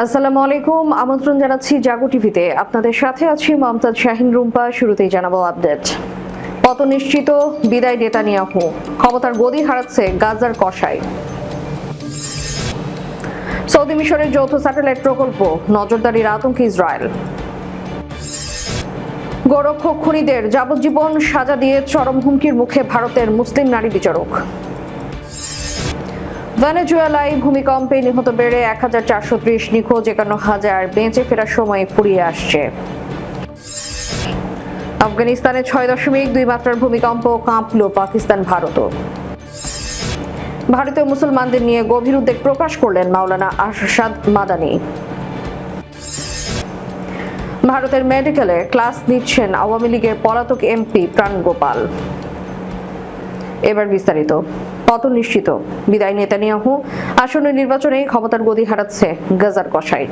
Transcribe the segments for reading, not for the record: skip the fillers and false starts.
আসসালামু আলাইকুম, আমন্ত্রণ জানাচ্ছি জাগো টিভিতে। আপনাদের সাথে আছি মমতাজ শাহিন রুম্পা। শুরুতেই জানাবো আপডেট। পতন নিশ্চিত, বিদায় নেতানিয়াহু। ক্ষমতার গদি হারাচ্ছে গাজার কসাই। সৌদি মিশরের যৌথ স্যাটেলাইট প্রকল্প, নজরদারির আতঙ্কে ইসরায়েল। গোরক্ষক খুনিদের যাবজ্জীবন সাজা দিয়ে চরম হুমকির মুখে ভারতের মুসলিম নারী বিচারক। ভেনেজুয়েলায় ভূমিকম্পে নিহত বেড়ে 1430, নিখোঁজ 51,000, বেঁচে ফেরার সময় ফুরিয়ে আসছে। আফগানিস্তানে 6.2 মাত্রার ভূমিকম্প, কাঁপল পাকিস্তান ভারতও। ভারতীয় মুসলমানদের নিয়ে গভীর উদ্বেগ প্রকাশ করলেন মাওলানা আরশাদ মাদানী। ভারতের মেডিকেলে ক্লাস নিচ্ছেন আওয়ামী লীগের পলাতক এমপি প্রাণগোপাল। এবার বিস্তারিত। পতন নিশ্চিত, বিদায় নেতানিয়াহু। আসন্ন নির্বাচনে ক্ষমতার গদি হারাচ্ছে গাজার কসাই।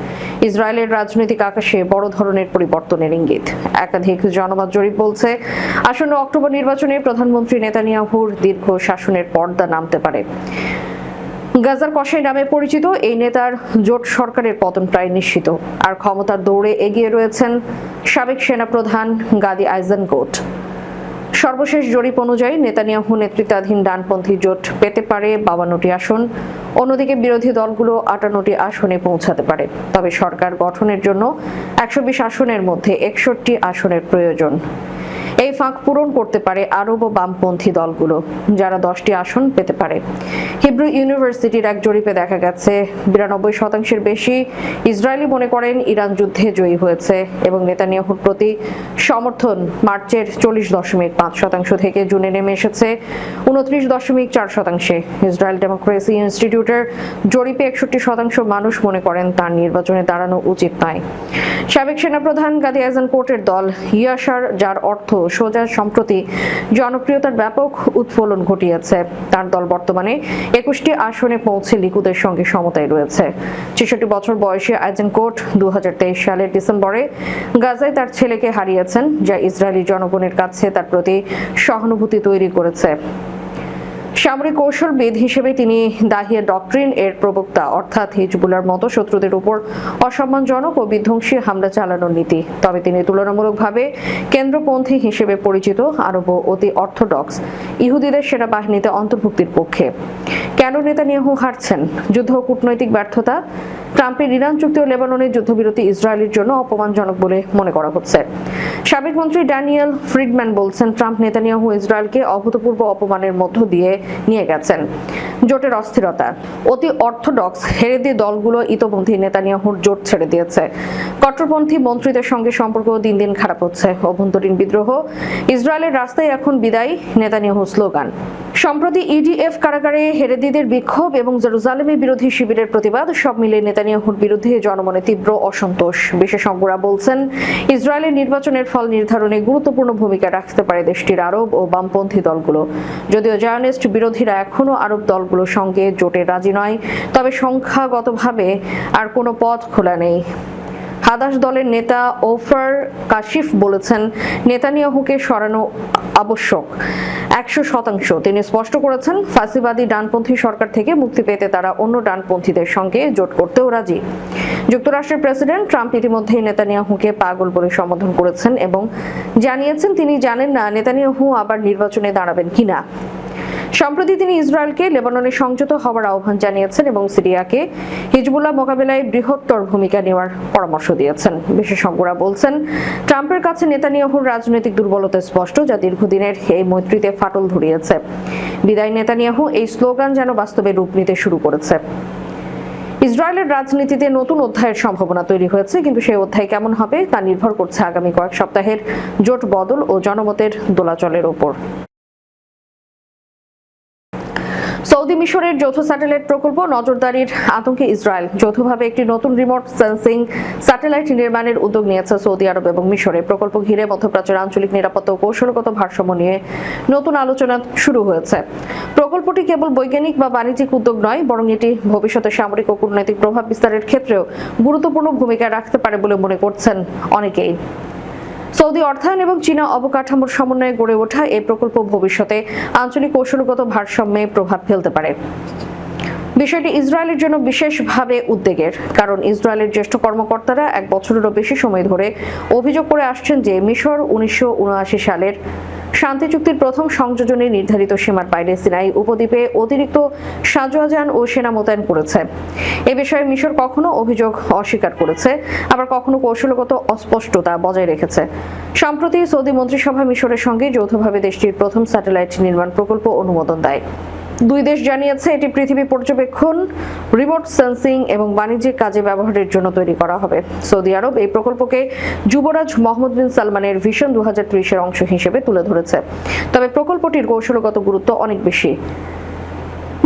ইসরায়েলের রাজনৈতিক আকাশে বড় ধরনের পরিবর্তনের ইঙ্গিত। একাধিক জনমত জরিপ বলছে, আসন্ন অক্টোবর নির্বাচনে প্রধানমন্ত্রী নেতানিয়াহুর দীর্ঘ শাসনের পর্দা নামতে পারে। গাজার কসাই নামে পরিচিত এই নেতার জোট সরকারের পতন প্রায় নিশ্চিত। আর ক্ষমতার দৌড়ে এগিয়ে রয়েছেন সাবেক সেনাপ্রধান গাদি আইজেনকোট। সর্বশেষ জরিপ অনুযায়ী নেতানিয়াহু নেতৃত্বাধীন ডানপন্থী জোট পেতে পারে 52টি আসন। অন্যদিকে বিরোধী দলগুলো 58টি আসনে পৌঁছাতে পারে। তবে সরকার গঠনের জন্য 120 আসনের মধ্যে 61টি আসনের প্রয়োজন। এই ফাঁক পূরণ করতে পারে আরব ও বামপন্থী দলগুলো, যারা 10টি আসন পেতে পারে। হিব্রু ইউনিভার্সিটির এক জরিপে দেখা গেছে 92% বেশি ইসরায়েলি মনে করেন ইরান যুদ্ধে জয়ী হয়েছে এবং নেতানিয়াহুর প্রতি সমর্থন মার্চের 40.5% থেকে জুনে নেমে এসেছে 29.4%। ইসরায়েল ডেমোক্রেসি ইনস্টিটিউটের জরিপে 61% মানুষ মনে করেন তার নির্বাচনে দাঁড়ানো উচিত নয়। সাবেক সেনাপ্রধান গাদি আইজেনকোটের দল ইয়াশার, যার অর্থ সোজা, সম্প্রতি জনপ্রিয়তার ব্যাপক উৎফুল্লন ঘটিয়েছে। তার দল বর্তমানে 21টি আসনে পৌঁছে লিকুদের সঙ্গে সমতায় রয়েছে। 66 বছর বয়সী আইজেনকোট 2023 সালের ডিসেম্বরে গাজায় তার ছেলেকে হারিয়েছেন, যা ইসরায়েলি জনগণের কাছে তার প্রতি সহানুভূতি তৈরি করেছে। সামরিক কৌশলবিদ হিসেবে তিনি দাহিয়া ডক্ট্রিন এর প্রবক্তা, অর্থাৎ হিজবুল্লাহর মতো শত্রুদের উপর অসম্মানজনক ও বিধ্বংসী হামলা চালানোর নীতি। তবে তিনি তুলনামূলকভাবে কেন্দ্রপন্থী হিসেবে পরিচিত আরব অতি অর্থোডক্স ইহুদিদের সেনাবাহিনীতে অন্তর্ভুক্তির পক্ষে। কেন নেতানিয়াহু হারছেন? যুদ্ধ ও কূটনৈতিক ব্যর্থতা, ট্রাম্পের ইরান চুক্তি ও লেবাননের যুদ্ধবিরতি ইসরায়েলের জন্য অপমানজনক বলে মনে করা হচ্ছে। সাবেক মন্ত্রী ড্যানিয়েল ফ্রিডম্যান বলছেন, ট্রাম্প নেতানিয়াহু ইসরায়েলকে অভূতপূর্ব অপমানের মধ্য দিয়ে নিয়ে গেছেন। জোটের অস্থিরতা, অতি অর্থোডক্স হেরেদি দলগুলো ইতোমধ্যে নেতানিয়াহুর জোট ছেড়ে দিয়েছে। কট্টরপন্থী মন্ত্রীদের সঙ্গে সম্পর্ক দিন দিন খারাপ হচ্ছে। অভ্যন্তরীণ বিদ্রোহ, ইসরায়েলের রাস্তায় এখন বিদায় নেতানিয়াহু স্লোগান। সম্প্রতি ইডিএফ কারাগারে হেরেদিদের বিক্ষোভ এবং জেরুজালেমে বিরোধী শিবিরের প্রতিবাদ, সব মিলে নেতানিয়াহুর বিরুদ্ধে জনমনে তীব্র অসন্তোষ। বিশেষজ্ঞরা বলছেন, ইসরায়েলের নির্বাচনের ফল নির্ধারণে গুরুত্বপূর্ণ ভূমিকা রাখতে পারে দেশটির আরব ও বামপন্থী দলগুলো। যদিও জায়নিস্ট বিরোধীরা এখনো আরব দলগুলোর সঙ্গে জোটে রাজি নয়, তবে সংখ্যাগতভাবে আর কোনো পথ খোলা নেই। হাদাস দলের নেতা ওফর কাশিফ বলেছেন, নেতানিয়াহুকে সরানো আবশ্যক 100%। তিনি স্পষ্ট করেছেন, ফাসিবাদী ডানপন্থী সরকার থেকে মুক্তি পেতে তারা অন্য ডানপন্থীদের সঙ্গে জোট করতেও রাজি। যুক্তরাষ্ট্রের প্রেসিডেন্ট ট্রাম্প ইতিমধ্যেই নেতানিয়াহুকে পাগল বলে সম্বোধন করেছেন এবং জানিয়েছেন তিনি জানেন না নেতানিয়াহু আবার নির্বাচনে দাঁড়াবেন কিনা। সম্প্রতি তিনি ইসরায়েলকে লেবাননে সংযত হওয়ার আহ্বান জানিয়েছেন এবং সিরিয়াকে হিজবুল্লাহ মোকাবেলায় বৃহত্তর ভূমিকা নেওয়ার পরামর্শ দিয়েছেন। বিশেষজ্ঞরা বলছেন, ট্রাম্পের কাছে নেতানিয়াহুর রাজনৈতিক দুর্বলতা স্পষ্ট, যা দীর্ঘদিনের এই মৈত্রীতে ফাটল ধরিয়েছে। বিদায় নেতানিয়াহু এই স্লোগান যেন বাস্তবে রূপ নিতে শুরু করেছে। ইসরায়েলের রাজনীতিতে নতুন অধ্যায়ের সম্ভাবনা তৈরি হয়েছে, কিন্তু সেই অধ্যায় কেমন হবে তা নির্ভর করছে আগামী কয়েক সপ্তাহের জোট বদল ও জনমতের দোলাচলের ওপর। সৌদি মিশরের যৌথ স্যাটেলাইট প্রকল্প, নজরদারির আতঙ্কে ইসরায়েল। যৌথভাবে একটি নতুন রিমোট সেন্সিং স্যাটেলাইট নির্মাণের উদ্যোগ নিয়েছে সৌদি আরব এবং মিশরে। প্রকল্প ঘিরে মধ্যপ্রাচ্যের আঞ্চলিক নিরাপত্তা ও কৌশলগত ভারসাম্য নিয়ে নতুন আলোচনা শুরু হয়েছে। প্রকল্পটি কেবল বৈজ্ঞানিক বা বাণিজ্যিক উদ্যোগ নয়, বরং এটি ভবিষ্যতে সামরিক ও কূটনৈতিক প্রভাব বিস্তারের ক্ষেত্রেও গুরুত্বপূর্ণ ভূমিকা রাখতে পারে বলে মনে করছেন অনেকেই। সৌদি অর্থায়ন এবং চীনা অবকাঠামোর সমন্বয়ে গড়ে ওঠা এই প্রকল্প ভবিষ্যতে আঞ্চলিক কৌশলগত ভারসাম্যে প্রভাব ফেলতে পারে। বিষয়টি ইসরায়েলের জন্য বিশেষভাবে উদ্বেগের, কারণ ইসরায়েলের জ্যেষ্ঠ কর্মকর্তারা 1 বছরেরও বেশি সময় ধরে অভিযোগ করে আসছেন যে মিশর 1979 সালের শান্তি চুক্তির প্রথম সংযোজনে নির্ধারিত সীমার বাইরে সিনাই উপদ্বীপে অতিরিক্ত সাজোয়াজান ও সেনা মোতায়েন করেছে। এ বিষয়ে মিশর কখনো অভিযোগ অস্বীকার করেছে, আবার কখনো কৌশলগত অস্পষ্টতা বজায় রেখেছে। সম্প্রতি সৌদি মন্ত্রিসভা মিশরের সঙ্গে যৌথভাবে দেশটির প্রথম স্যাটেলাইট নির্মাণ প্রকল্প অনুমোদন দেয়। দুই দেশ জানিয়েছে এটি পৃথিবী পর্যবেক্ষণ, রিমোট সেন্সিং এবং বাণিজ্যিক কাজে ব্যবহারের জন্য তৈরি করা হবে। সৌদি আরব এই প্রকল্পকে যুবরাজ মোহাম্মদ বিন সালমানের ভিশন 2030-এর অংশ হিসেবে তুলে ধরেছে, তবে প্রকল্পটির কৌশলগত গুরুত্ব অনেক বেশি।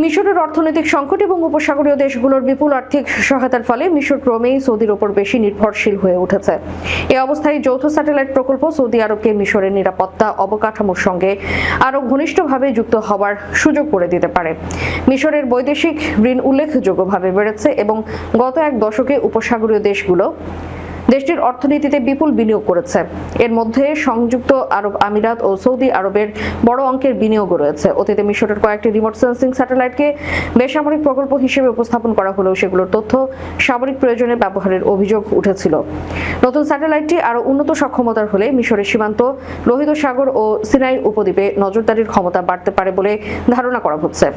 মিশরের অর্থনৈতিক সংকট এবং উপসাগরীয় দেশগুলোর বিপুল আর্থিক সহায়তার ফলে মিশর ক্রমেই সৌদির ওপর বেশি নির্ভরশীল হয়ে উঠেছে। এ অবস্থায় যৌথ স্যাটেলাইট প্রকল্প সৌদি আরবকে মিশরের নিরাপত্তা অবকাঠামোর সঙ্গে আরও ঘনিষ্ঠভাবে যুক্ত হওয়ার সুযোগ করে দিতে পারে। মিশরের বৈদেশিক ঋণ উল্লেখযোগ্যভাবে বেড়েছে এবং গত 1 দশকে উপসাগরীয় দেশগুলো দেশটির অর্থনীতিতে বিপুল বিনিয়োগ করেছে। এর মধ্যে সংযুক্ত আরব আমিরাত ও সৌদি আরবের বড় অঙ্কের বিনিয়োগ রয়েছে। অতীতে মিশরের কয়েকটি রিমোট সেন্সিং স্যাটেলাইটকে বেসামরিক প্রকল্প হিসেবে উপস্থাপন করা হলেও সেগুলোর তথ্য সামরিক প্রয়োজনে ব্যবহারের অভিযোগ উঠেছিল। নতুন স্যাটেলাইটটি আরও উন্নত সক্ষমতার হলে মিশরের সীমান্ত, লোহিত সাগর ও সিনাই উপদ্বীপে নজরদারির ক্ষমতা বাড়তে পারে বলে ধারণা করা হচ্ছে।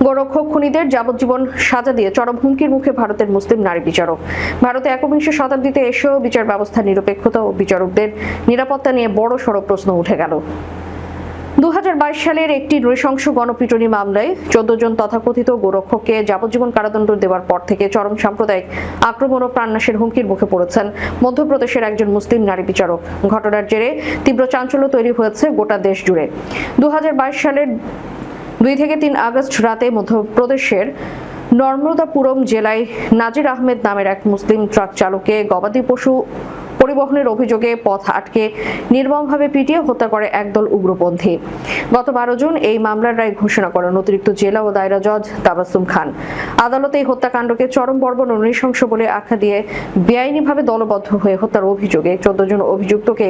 গোরক্ষক খুনিদের যাবজ্জীবন সাজা দিয়ে চরম হুমকির মুখে ভারতের মুসলিম নারী বিচারক। ভারতে 21 শতাব্দীতে এসেও বিচার ব্যবস্থার নিরপেক্ষতা ও বিচারকদের নিরাপত্তা নিয়ে বড় সড় প্রশ্ন উঠে গেল। 2022 সালের একটি নৃশংস গণপিটুনি মামলায় 14 জন তথাকথিত গোরক্ষককে যাবজ্জীবন কারাদণ্ড দেওয়ার পর থেকে চরম সাম্প্রদায়িক আক্রমণ ও প্রাণনাশের হুমকির মুখে পড়েছেন মধ্যপ্রদেশের একজন মুসলিম নারী বিচারক। ঘটনার জেরে তীব্র চাঞ্চল্য তৈরি হয়েছে গোটা দেশ জুড়ে। 2022 সালের 2 থেকে 3 আগস্ট রাতে মধ্যপ্রদেশের নর্মদাপুরম জেলায় নাজির আহমেদ নামের এক মুসলিম ট্রাক চালককে গবাদি পশু পরিবহনের অভিযোগে পথ আটকে নির্মমভাবে পিটিয়ে হত্যা করে একদল উগ্রপন্থী। গত 12 জুন এই মামলার রায় ঘোষণা করেন অতিরিক্ত জেলা ও দায়রা জজ তাবাসসুম খান। আদালতে এই হত্যাকাণ্ডকে চরম বর্বর ও নৃশংস বলে আখ্যা দিয়ে বেআইনিভাবে দলবদ্ধ হয়ে হত্যার অভিযোগে 14 জন অভিযুক্তকে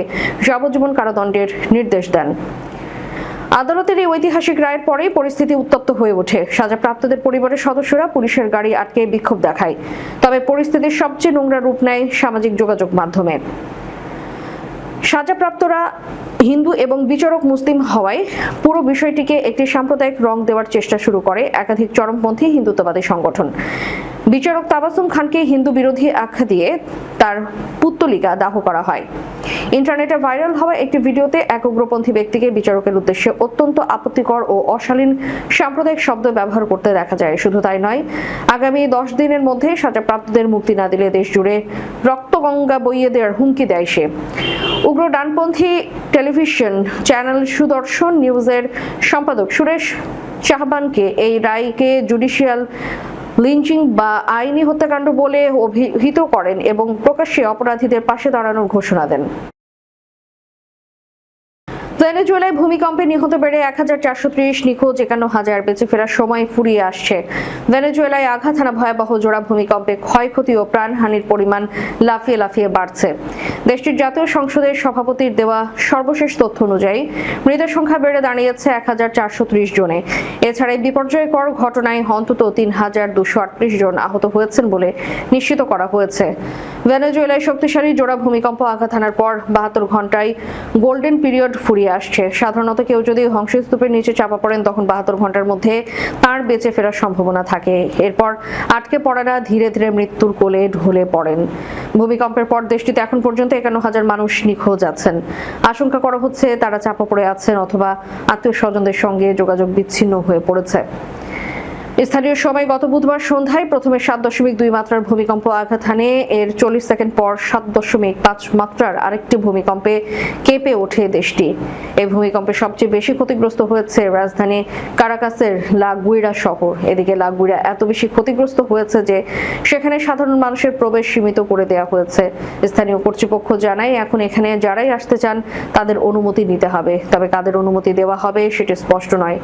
যাবজ্জীবন কারাদণ্ডের নির্দেশ দেন। আদালতের এই ঐতিহাসিক রায়ের পরেই পরিস্থিতি উত্তপ্ত হয়ে ওঠে। সাজাপ্রাপ্তদের পরিবারের সদস্যরা পুলিশের গাড়ি আটকে বিক্ষোভ দেখায়। তবে পরিস্থিতির সবচেয়ে নোংরা রূপ নেয় সামাজিক যোগাযোগ মাধ্যমে। সাজাপ্রাপ্তরা হিন্দু এবং বিচারক মুসলিম হওয়ায় পুরো বিষয়টিকে একটি সাম্প্রদায়িক রং দেওয়ার চেষ্টা শুরু করে একাধিক চরমপন্থী হিন্দুত্ববাদী সংগঠন। বিচারক তাবাসসুম খানকে হিন্দু বিরোধী আখ্যা দিয়ে তার পুত্তলিকা দাহ করা হয়। ইন্টারনেটে ভাইরাল হওয়া একটি ভিডিওতে এক উগ্রপন্থী ব্যক্তিকে বিচারকের উদ্দেশ্যে অত্যন্ত আপত্তিকর ও অশালীন সাম্প্রদায়িক শব্দ ব্যবহার করতে দেখা যায়। শুধু তাই নয়, আগামী 10 দিনের মধ্যে সাজাপ্রাপ্তদের মুক্তি না দিলে দেশ জুড়ে রক্তগঙ্গা বইয়ে দেওয়ার হুমকি দেয় সে। উগ্র ডানপন্থী টেলিভিশন চ্যানেল সুদর্শন নিউজের সম্পাদক সুরেশ শাহবানকে এই রায়কে জুডিশিয়াল লিঞ্চিং বা আইনি হত্যাকাণ্ড বলে অভিহিত করেন এবং প্রকাশ্যে অপরাধীদের পাশে দাঁড়ানোর ঘোষণা দেন। ভেনেজুয়েলায় ভূমিকম্পে নিহত বেড়ে 1430, নিখোঁজ 51,000, বেঁচে ফেরার সময় ফুরিয়ে আসছে। ভেনেজুয়েলায় আঘাত হানা ভয়াবহ জোড়া ভূমিকম্পে ক্ষয়ক্ষতি ও প্রাণহানির পরিমাণ লাফিয়ে লাফিয়ে বাড়ছে। দেশটির জাতীয় সংসদের সভাপতির দেওয়া সর্বশেষ তথ্য অনুযায়ী মৃতের সংখ্যা বেড়ে দাঁড়িয়েছে 1430 জনে। এছাড়া এই বিপর্যয়কর ঘটনায় অন্তত 3238 জন আহত হয়েছেন বলে নিশ্চিত করা হয়েছে। ভেনেজুয়েলায় শক্তিশালী জোড়া ভূমিকম্প আঘাত হানার পর 72 ঘন্টায় গোল্ডেন পিরিয়ড ফুরিয়ে আসছে। সাধারণত কেউ যদি ধ্বংসস্তূপের নিচে চাপা পড়েন তখন 72 ঘন্টার মধ্যে তার বেঁচে ফেরার সম্ভাবনা থাকে। এরপর আটকে পড়ারা ধীরে ধীরে মৃত্যুর কোলে ঢলে পড়েন। ভূমিকম্পের পর দেশটিতে এখন পর্যন্ত 51,000 মানুষ নিখোঁজ আছেন। আশঙ্কা করা হচ্ছে তারা চাপা পড়ে আছেন অথবা আত্মীয় স্বজনদের সঙ্গে যোগাযোগ বিচ্ছিন্ন হয়ে পড়েছে। স্থানীয় সময় গত বুধবার সন্ধ্যায় প্রথমে 7.2 মাত্রার ভূমিকম্প আঘাত হানে। এর 40 সেকেন্ড পর 7.5 মাত্রার আরেকটি ভূমিকম্পে কেঁপে ওঠে দেশটি। এই ভূমিকম্পে সবচেয়ে বেশি ক্ষতিগ্রস্ত হয়েছে রাজধানী কারাকাসের লা গুইরা শহর। এদিকে লা গুইরা এত বেশি ক্ষতিগ্রস্ত হয়েছে যে সেখানে সাধারণ মানুষের প্রবেশ সীমিত করে দেওয়া হয়েছে। স্থানীয় কর্তৃপক্ষ জানায় এখন এখানে যারাই আসতে চান তাদের অনুমতি নিতে হবে, তবে কাদের অনুমতি দেওয়া হবে সেটি স্পষ্ট নয়।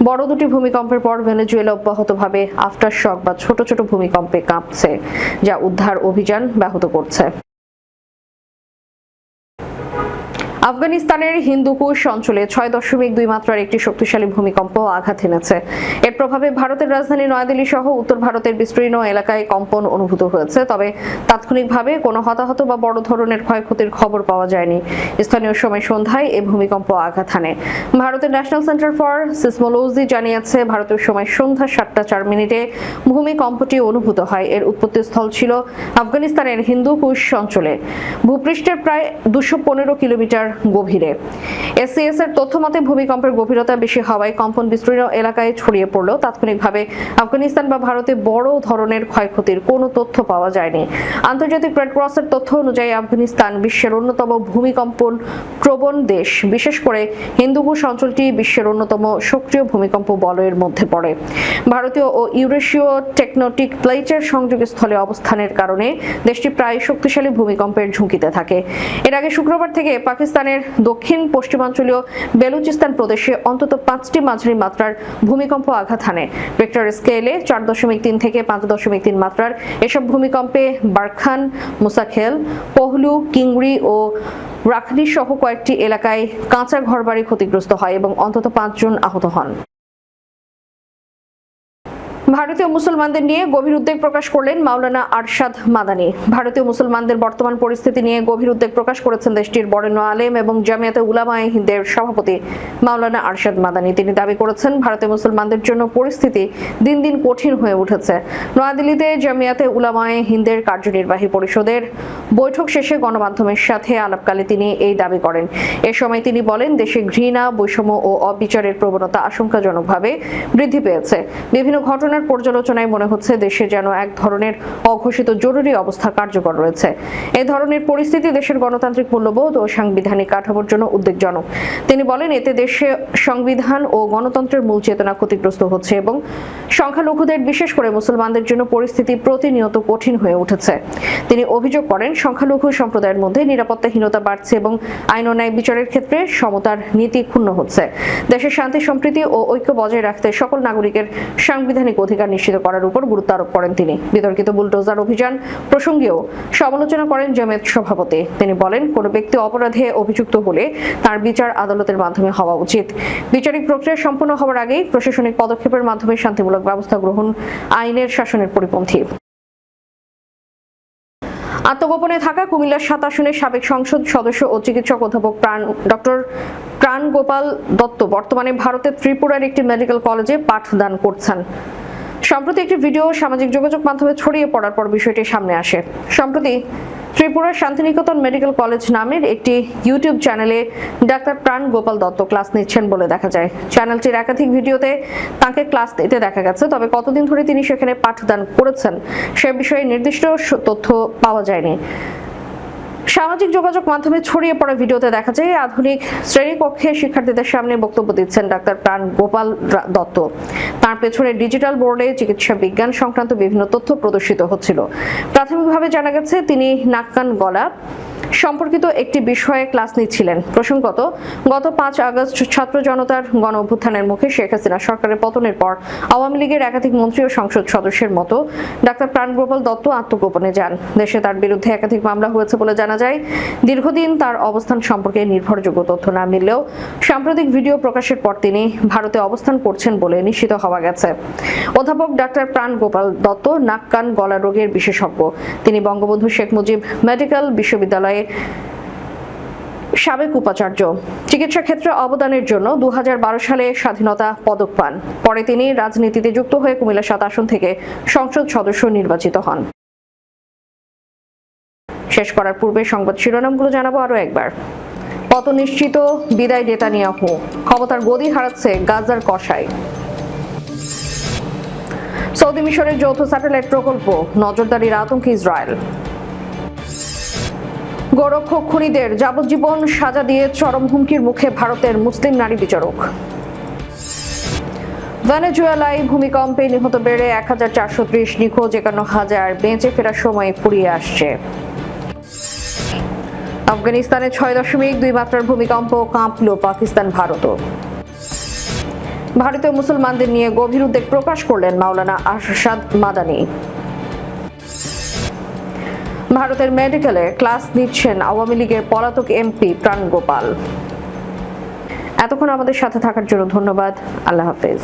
বড় দুটি ভূমিকম্পের পর ভেনেজুয়েলা অব্যাহতভাবে আফটার শক বা ছোট ছোট ভূমিকম্পে কাঁপছে, যা উদ্ধার অভিযান ব্যাহত করছে। আফগানিস্তানের হিন্দুকুশ অঞ্চলে 6.2 মাত্রার একটি শক্তিশালী ভূমিকম্প আঘাত এনেছে। এর প্রভাবে ভারতের রাজধানী নয়াদিল্লি সহ উত্তর ভারতের বিস্তীর্ণ এলাকায় কম্পন অনুভূত হয়েছে, তবে তাৎক্ষণিকভাবে কোনো হতাহত বা বড় ধরনের ক্ষয়ক্ষতির খবর পাওয়া যায়নি। স্থানীয় সময় সন্ধ্যায় এই ভূমিকম্প আঘাত হানে। ভারতের ন্যাশনাল সেন্টার ফর সিসমোলজি জানিয়েছে, ভারতীয় সময় সন্ধ্যা 7:04 ভূমিকম্পটি অনুভূত হয়। এর উৎপত্তিস্থল ছিল আফগানিস্তানের হিন্দুকুশ অঞ্চলে, ভূপৃষ্ঠের প্রায় 215 কিলোমিটার গভীরে। এসসিএস এর তথ্য মতে ভূমিকম্পের গভীরতা বেশি হওয়ায় কম্পন বিস্তীর্ণ এলাকায় ছড়িয়ে পড়লেও তাৎক্ষণিকভাবে আফগানিস্তান বা ভারতে বড় ধরনের ক্ষয়ক্ষতির কোনো তথ্য পাওয়া যায়নি। আন্তর্জাতিক রেড ক্রসের তথ্য অনুযায়ী আফগানিস্তান বিশ্বের অন্যতম ভূমিকম্পন প্রবণ দেশ। বিশেষ করে হিন্দুকুশ অঞ্চলটি বিশ্বের অন্যতম সক্রিয় ভূমিকম্প বলয়ের মধ্যে পড়ে। ভারতীয় ও ইউরেশীয় টেকটনিক প্লেটের সংযোগস্থলে অবস্থানের কারণে দেশটি প্রায় শক্তিশালী ভূমিকম্পের ঝুঁকিতে থাকে। এর আগে শুক্রবার থেকে পাকিস্তানের দক্ষিণ পশ্চিমাঞ্চলীয় বেলুচিস্তান প্রদেশে অন্তত 5টি মাঝারি মাত্রার ভূমিকম্প আঘাত হানে। রিক্টার স্কেলে 4.3 থেকে 5.3 মাত্রার এসব ভূমিকম্পে বারখান, মুসাখেল, পহলু, কিংরি ও রাখনি সহ কয়েকটি এলাকায় কাঁচা ঘরবাড়ি ক্ষতিগ্রস্ত হয় এবং অন্তত 5 জন আহত হন। ভারতীয় মুসলমানদের নিয়ে গভীর উদ্বেগ প্রকাশ করলেন মাওলানা আরশাদ মাদানী। ভারতীয় মুসলমানদের বর্তমান পরিস্থিতি নিয়ে গভীর উদ্বেগ প্রকাশ করেছেন দেশটির বরেণ্য আলেম এবং জামিয়াতে উলামায়ে হিন্দের সভাপতি মাওলানা আরশাদ মাদানী। তিনি দাবি করেছেন, ভারতীয় মুসলমানদের জন্য পরিস্থিতি দিন দিন কঠিন হয়ে উঠেছে। নয়াদিল্লিতে জামিয়াতে উলামায়ে হিন্দের কার্যনির্বাহী পরিষদের বৈঠক শেষে গণমাধ্যমের সাথে আলাপকালে তিনি এই দাবি করেন। এ সময় তিনি বলেন, দেশে ঘৃণা, বৈষম্য ও অবিচারের প্রবণতা আশঙ্কাজনকভাবে বৃদ্ধি পেয়েছে। বিভিন্ন ঘটনার পর্যালোচনায় মনে হচ্ছে দেশে যেন এক ধরনের অঘোষিত জরুরি অবস্থা কার্যকর রয়েছে। এই ধরনের পরিস্থিতি দেশের গণতান্ত্রিক মূল্যবোধ ও সাংবিধানিক কাঠামোর জন্য উদ্বেগজনক। তিনি বলেন, এতে দেশে সংবিধান ও গণতন্ত্রের মূল চেতনা ক্ষতিগ্রস্ত হচ্ছে এবং সংখ্যালঘুদের, বিশেষ করে মুসলমানদের জন্য পরিস্থিতি প্রতিনিয়ত কঠিন হয়ে উঠেছে। তিনি অভিযোগ করেন, সংখ্যালঘু সম্প্রদায়ের মধ্যে নিরাপত্তাহীনতা বাড়ছে এবং আইন ও ন্যায় বিচারের ক্ষেত্রে সমতার নীতি ক্ষুণ্ণ হচ্ছে। দেশের শান্তি, সম্প্রীতি ও ঐক্য বজায় রাখতে সকল নাগরিকের সাংবিধানিক অধিকার নিশ্চিত করার উপর গুরুত্ব আরোপ করেন তিনি। বিতর্কিত বুলডোজার অভিযান প্রসঙ্গেও সমালোচনা করেন জামায়াত সভাপতি। তিনি বলেন, কোনো ব্যক্তি অপরাধে অভিযুক্ত হলে তার বিচার আদালতের মাধ্যমে হওয়া উচিত। বিচারিক প্রক্রিয়া সম্পন্ন হওয়ার আগেই প্রশাসনিক পদক্ষেপের মাধ্যমে শান্তিমূলক ব্যবস্থা গ্রহণ আইনের শাসনের পরিপন্থী। আত্মগোপনে থাকা কুমিল্লার 7 আসনের সাবেক সংসদ সদস্য ও চিকিৎসক অধ্যাপক ডক্টর প্রাণ গোপাল দত্ত বর্তমানে ভারতের ত্রিপুরার একটি মেডিকেল কলেজে পাঠদান করছেন। সম্প্রতি একটি ভিডিও সামাজিক যোগাযোগ মাধ্যমে ছড়িয়ে পড়ার পর বিষয়টি সামনে আসে। সম্প্রতি ত্রিপুরার শান্তিনিকেতন মেডিকেল কলেজ নামের একটি ইউটিউব চ্যানেলে ডাক্তার প্রাণ গোপাল দত্ত ক্লাস নিচ্ছেন বলে দেখা যায়। চ্যানেলটির একাধিক ভিডিওতে তাকে ক্লাস নিতে দেখা গেছে, তবে কতদিন ধরে তিনি সেখানে পাঠদান করেছেন সে বিষয়ে নির্দিষ্ট তথ্য পাওয়া যায়নি। সামাজিক যোগাযোগ মাধ্যমে ছড়িয়ে পড়া ভিডিওতে দেখা যায়, আধুনিক শ্রেণীকক্ষে শিক্ষার্থীদের সামনে বক্তব্য দিচ্ছেন ডাক্তার প্রাণ গোপাল দত্ত। তার পেছনে ডিজিটাল বোর্ডে চিকিৎসা বিজ্ঞান সংক্রান্ত বিভিন্ন তথ্য প্রদর্শিত হচ্ছিল। প্রাথমিকভাবে জানা গেছে তিনি নাক, কান, গলা সম্পর্কিত একটি বিষয়ে ক্লাস নিচ্ছিলেন। প্রসঙ্গত, গত 5 আগস্ট ছাত্র জনতার গণ অভ্যুত্থানের মুখে শেখ হাসিনা সরকারের পতনের পর আওয়ামী লীগের একাধিক মন্ত্রী ও সংসদ সদস্যের মতো ডাক্তার প্রাণ গোপাল দত্ত আত্মগোপনে যান। দেশে তার বিরুদ্ধে একাধিক মামলা হয়েছে বলে জানা যায়। দীর্ঘদিন তার অবস্থান সম্পর্কে নির্ভরযোগ্য তথ্য না মিললেও সাম্প্রতিক ভিডিও প্রকাশের পর তিনি ভারতে অবস্থান করছেন বলে নিশ্চিত হওয়া গেছে। অধ্যাপক ডাক্তার প্রাণ গোপাল দত্ত নাক, কান, গলা রোগের বিশেষজ্ঞ। তিনি বঙ্গবন্ধু শেখ মুজিব মেডিকেল বিশ্ববিদ্যালয়ে সাবেক উপাচার্য। চিকিৎসা ক্ষেত্রে অবদানের জন্য 2012 সালে স্বাধীনতা পদক পান। পরে তিনি রাজনীতিতে যুক্ত হয়ে কুমিল্লা 7 আসন থেকে সংসদ সদস্য নির্বাচিত হন। শেষ করার পূর্বে সংবাদ শিরোনামগুলো জানাবো আরো একবার। কত নিশ্চিত বিদায় নেতানিয়াহু, ক্ষমতার গদি হারাচ্ছে গাজার কসাই। সৌদি মিশরের যৌথ স্যাটেলাইট প্রকল্প, নজরদারির আতঙ্কে ইসরায়েল। গোরক্ষক খুনিদের যাবজ্জীবন সাজা দিয়ে চরম হুমকির মুখে ভারতের মুসলিম নারী বিচারক। ভেনেজুয়েলায় ভূমিকম্পে নিহত বেড়ে 1430, নিখোঁজ 51,000, বেঁচে ফেরার সময় ফুরিয়ে আসছে। আফগানিস্তানে 6.2 মাত্রার ভূমিকম্প, কাঁপল পাকিস্তান, ভারতও। ভারতীয় মুসলমানদের নিয়ে গভীর উদ্বেগ প্রকাশ করলেন মাওলানা আরশাদ মাদানী। ভারতের মেডিকেলে ক্লাস নিচ্ছেন আওয়ামী লীগের পলাতক এমপি প্রাণগোপাল। এতক্ষণ আমাদের সাথে থাকার জন্য ধন্যবাদ। আল্লাহ হাফেজ।